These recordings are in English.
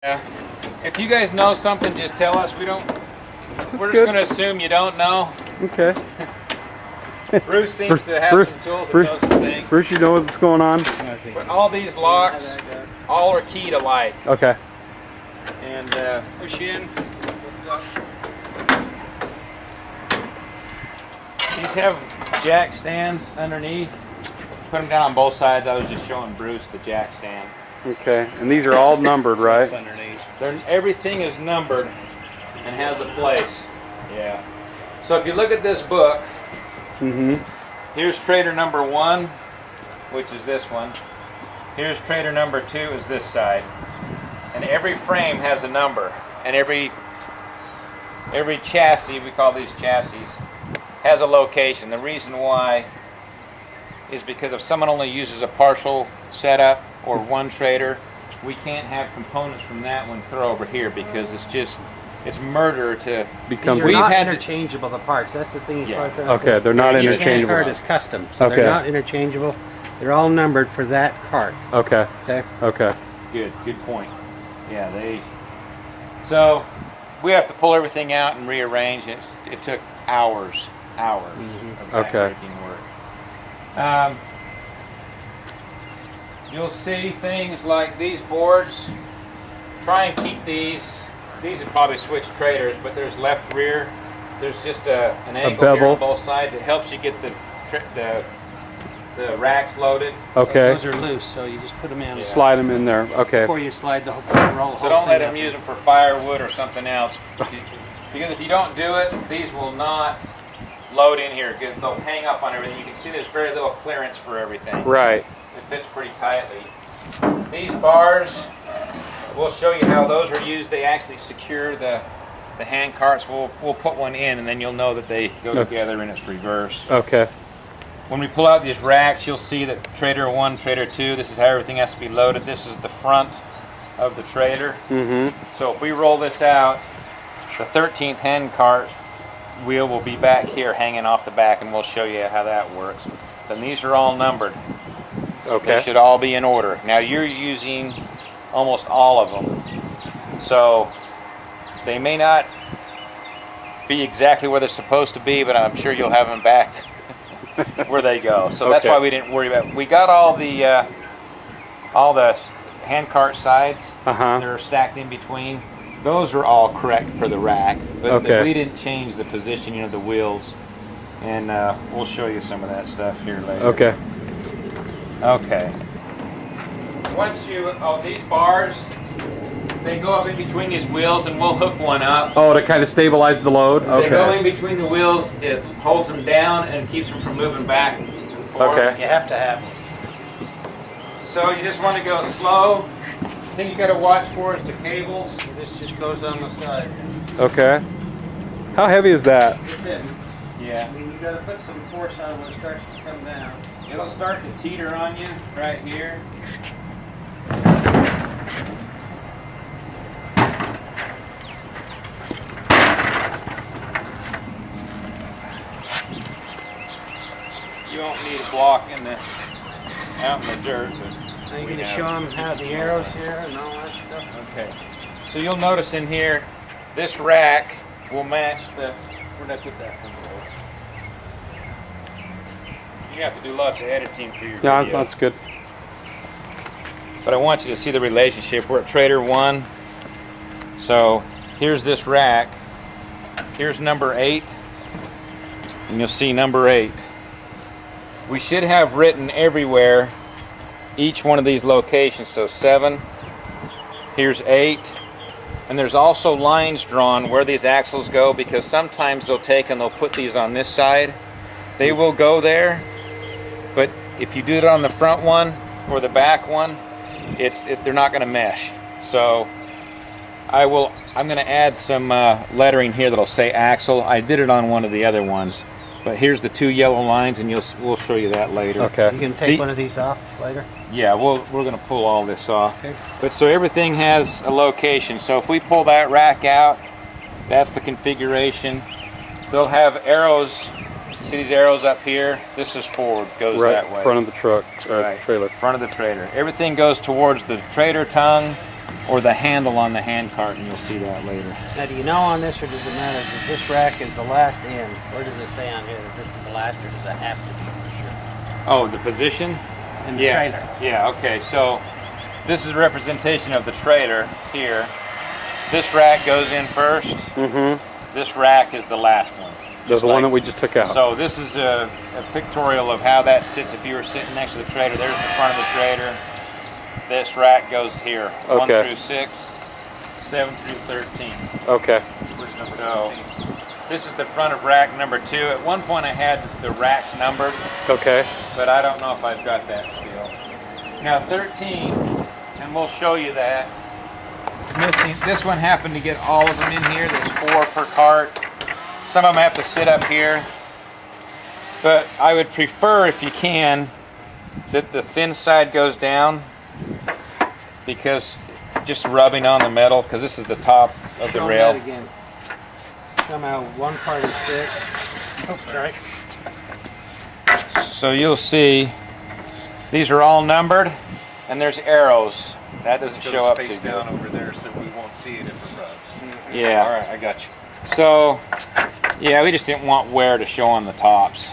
Yeah. If you guys know something, just tell us. We're just going to assume you don't know. Okay. Bruce seems to have some tools and knows some things. Bruce, you know what's going on? But all these locks, all are keyed alike. Okay. And push in. These have jack stands underneath. Put them down on both sides. I was just showing Bruce the jack stand. Okay. And these are all numbered, right? Underneath. Everything is numbered and has a place. Yeah. So if you look at this book, here's trader number 1, which is this one. Here's trader number 2 is this side. And every frame has a number. And every chassis, we call these chassis, has a location. The reason why is because if someone only uses a partial setup or one trader, we can't have components from that one throw over here because it's murder to become. These are not interchangeable, the parts. That's the thing. Yeah. Okay, they're not interchangeable. Each cart is custom, so they're not interchangeable. They're all numbered for that cart. Okay. Okay. Okay. Good point. Yeah, so we have to pull everything out and rearrange. It took hours of backbreaking work. You'll see things like these boards. Try and keep these. These are probably switch traders, but there's left rear. There's just an angle here on both sides. It helps you get the racks loaded. Okay. Those are loose, so you just put them in. Slide them in there. Okay. Before you slide the roll. So don't let them use them for firewood or something else, because if you don't do it, these will not load in here. They'll hang up on everything. You can see there's very little clearance for everything. Right. It fits pretty tightly. These bars, we'll show you how those are used. They actually secure the hand carts. We'll put one in, and then you'll know that they go together and it's reversed. Okay. When we pull out these racks, you'll see that trader 1, trader 2, this is how everything has to be loaded. This is the front of the trader. So if we roll this out, the 13th hand cart wheel will be back here hanging off the back, and we'll show you how that works. Then these are all numbered. Okay. They should all be in order. Now you're using almost all of them, so they may not be exactly where they're supposed to be, but I'm sure you'll have them back where they go. So that's why we didn't worry about it. We got all the hand cart sides that are stacked in between. Those are all correct for the rack, but we didn't change the positioning of the wheels, and we'll show you some of that stuff here later. Okay. Okay. Once these bars, they go up in between these wheels, and we'll hook one up. Oh, to kind of stabilize the load? Okay. They go in between the wheels, it holds them down and keeps them from moving back and forth. Okay. You have to have them. So you just want to go slow. The thing you got to watch for is the cables. This just goes on the side. Okay. How heavy is that? It's heavy. Yeah. I mean, you got to put some force on it when it starts to come down. It'll start to teeter on you right here. You won't need a block out in the dirt. Are you going to show them how the arrows here and all that stuff? Okay. So you'll notice in here, this rack will match the. Where'd I put that from? You have to do lots of editing for your video. That's good. But I want you to see the relationship. We're at trader 1. So here's this rack. Here's number 8. And you'll see number 8. We should have written everywhere each one of these locations. So 7. Here's 8. And there's also lines drawn where these axles go, because sometimes they'll take and they'll put these on this side. They will go there. But if you do it on the front one or the back one, they're not going to mesh. So I'm going to add some lettering here that'll say axle. I did it on one of the other ones, but here's the 2 yellow lines, and we'll show you that later. Okay. You can take one of these off later. Yeah, we're going to pull all this off. Okay. But so everything has a location. So if we pull that rack out, that's the configuration. They'll have arrows. See these arrows up here? This is forward, goes that way. Front of the truck, right. The trailer. Front of the trailer. Everything goes towards the trailer tongue or the handle on the hand cart, and you'll see that later. Now, do you know on this, or does it matter that this rack is the last end? Or does it say on here that this is the last, or does it have to be for sure? Oh, the position? In the trailer. Yeah, okay, so this is a representation of the trailer here. This rack goes in first. Mm-hmm. This rack is the last one. That's the one that we just took out. So this is a pictorial of how that sits. If you were sitting next to the trailer, there's the front of the trailer. This rack goes here. Okay. 1 through 6, 7 through 13. Okay. So this is the front of rack number 2. At one point I had the racks numbered. Okay. But I don't know if I've got that still. Now 13, and we'll show you that. Missing, this one happened to get all of them in here. There's 4 per cart. Some of them have to sit up here. But I would prefer, if you can, that the thin side goes down, because just rubbing on the metal, because this is the top of the rail. That again. Somehow one part is thick. Oh, sorry. So you'll see these are all numbered, and there's arrows. That doesn't show up too good. Down over there, so we won't see it if it rubs. Yeah. All right, I got you. So, yeah, we just didn't want wear to show on the tops.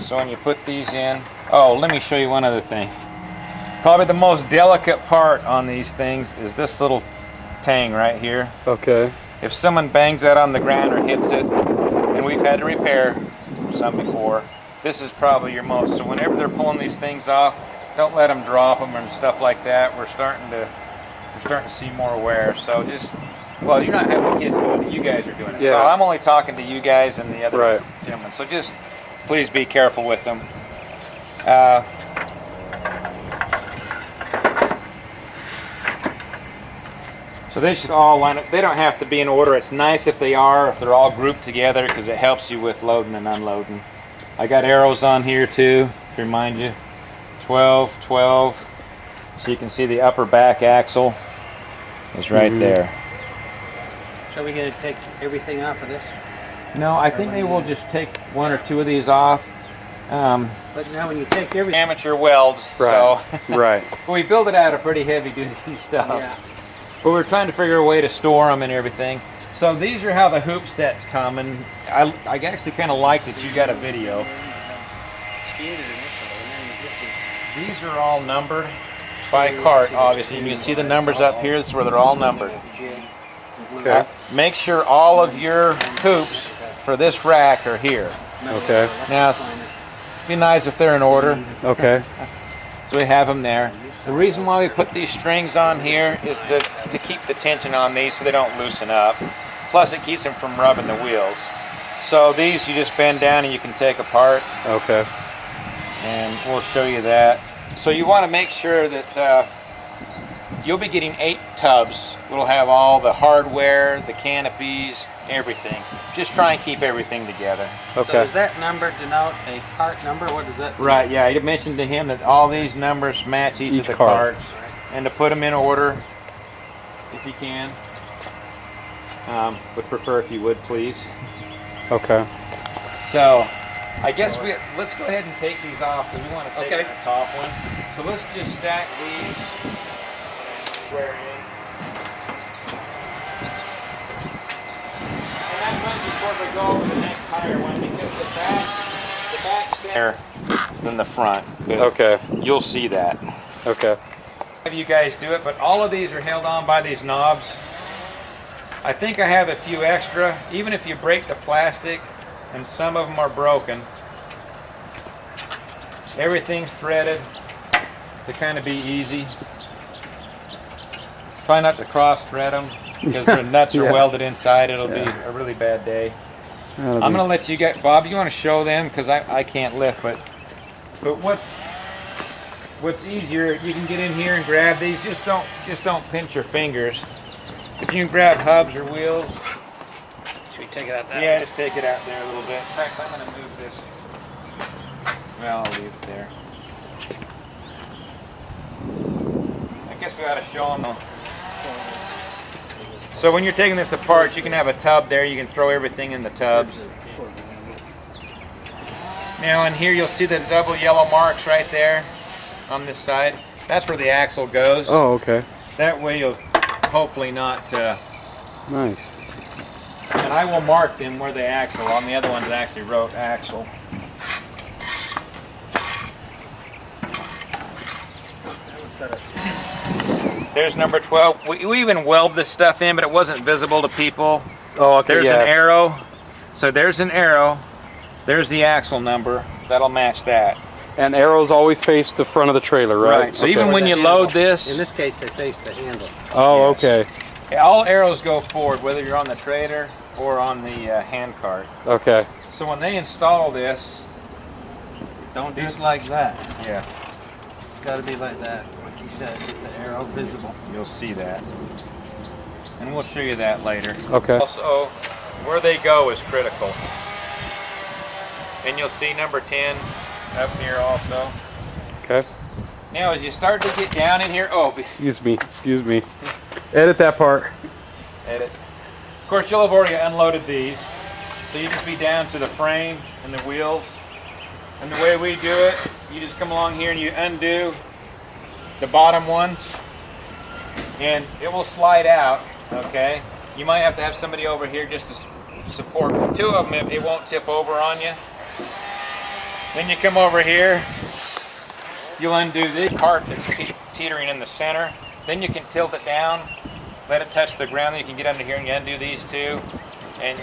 So when you put these in, oh, let me show you one other thing. Probably the most delicate part on these things is this little tang right here. Okay. If someone bangs that on the ground or hits it, and we've had to repair some before, this is probably your most. So whenever they're pulling these things off, don't let them drop them and stuff like that. We're starting to see more wear. So just, well, you're not having kids doing it. You guys are doing it. Yeah. So I'm only talking to you guys and the other Right. gentlemen. So just please be careful with them. So they should all line up. They don't have to be in order. It's nice if they are, if they're all grouped together, because it helps you with loading and unloading. I got arrows on here too, to remind you. 12, 12. So you can see the upper back axle is right there. So we gonna take everything off of this? No, I think they will just take 1 or 2 of these off. But now when you take everything... Amateur welds, Right. so Right. we build it out of pretty heavy duty stuff. Yeah. But we're trying to figure a way to store them and everything. So these are how the hoop sets come, and I actually kind of like that you got a video. These are all numbered by cart, obviously. You can see the numbers up here. This is where they're all numbered. Okay. Make sure all of your hoops for this rack are here. Okay. Now, it'd be nice if they're in order. Okay. So we have them there. The reason why we put these strings on here is to keep the tension on these so they don't loosen up. Plus it keeps them from rubbing the wheels. So these you just bend down and you can take apart. Okay. And we'll show you that. So you want to make sure that you'll be getting 8 tubs. We'll have all the hardware, the canopies, everything. Just try and keep everything together. Okay. So does that number denote a cart number? What does that mean? Right, yeah, I mentioned to him that all these numbers match each of the cart. carts, and to put them in order, if you can. Would prefer if you would, please. Okay. So, I guess let's go ahead and take these off, because we want to take Okay. the top one. So let's just stack these square in. And that might be before we go over the next higher one, because the back center than the front. But Okay. you'll see that. Okay. Have you guys do it, but all of these are held on by these knobs. I think I have a few extra, even if you break the plastic, and some of them are broken. Everything's threaded to kind of be easy. Try not to cross thread them, because their nuts are Yeah. welded inside. It'll be a really bad day. I'm gonna let you get, Bob, you want to show them, because I can't lift, but what's easier, you can get in here and grab these. Just don't pinch your fingers. If you can grab hubs or wheels. Should we take it out that way? Yeah, just take it out there a little bit. In fact, I'm going to move this. Well, I'll leave it there. I guess we ought to show them. So when you're taking this apart, you can have a tub there. You can throw everything in the tubs. Now in here you'll see the double yellow marks right there on this side. That's where the axle goes. Oh, okay. That way you'll hopefully not. Nice. And I will mark them where they axle. On the other ones, I actually wrote axle. There's number 12. We even weld this stuff in, but it wasn't visible to people. Oh, okay. There's yeah. an arrow. So there's an arrow. There's the axle number. That'll match that. And arrows always face the front of the trailer, right? Right. So even when you load this, in this case, they face the handle. Oh, Yes. okay. all arrows go forward, whether you're on the trailer or on the hand cart. Okay. So when they install this, Don't do it like that. yeah, It's got to be like that, like he said, with the arrow visible. you'll see that. And we'll show you that later. Okay. Also, where they go is critical. And you'll see number 10 up here also. Okay. Now as you start to get down in here, oh, Excuse me. Excuse me. Edit that part. edit. Of course, you'll have already unloaded these. So you just be down to the frame and the wheels. And the way we do it, you just come along here and you undo the bottom ones and it will slide out, okay? You might have to have somebody over here just to support. With 2 of them, it won't tip over on you. Then you come over here, you'll undo the cart that's teetering in the center. Then you can tilt it down, let it touch the ground, then you can get under here and you undo these 2. And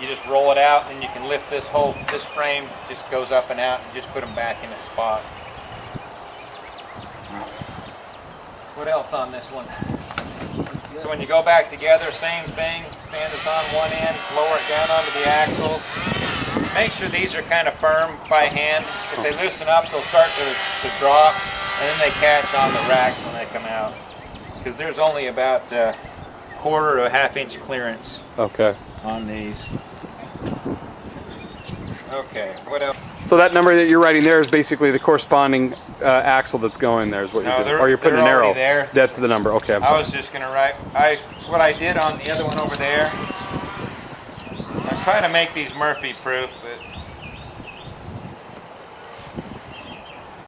you just roll it out and you can lift this frame, just goes up and out and just put them back in its spot. What else on this one? So when you go back together, same thing, stand this on one end, lower it down onto the axles. Make sure these are kind of firm by hand. If they loosen up, they'll start to drop and then they catch on the racks when they come out. Because there's only about a quarter to a half-inch clearance Okay. on these. Okay, what else? So that number that you're writing there is basically the corresponding axle that's going there is what No, you're doing. they're- Or you're putting they're an arrow. already there. That's the number. Okay. I'm I sorry. was just gonna write, what I did on the other one over there, I'm trying to make these Murphy proof, but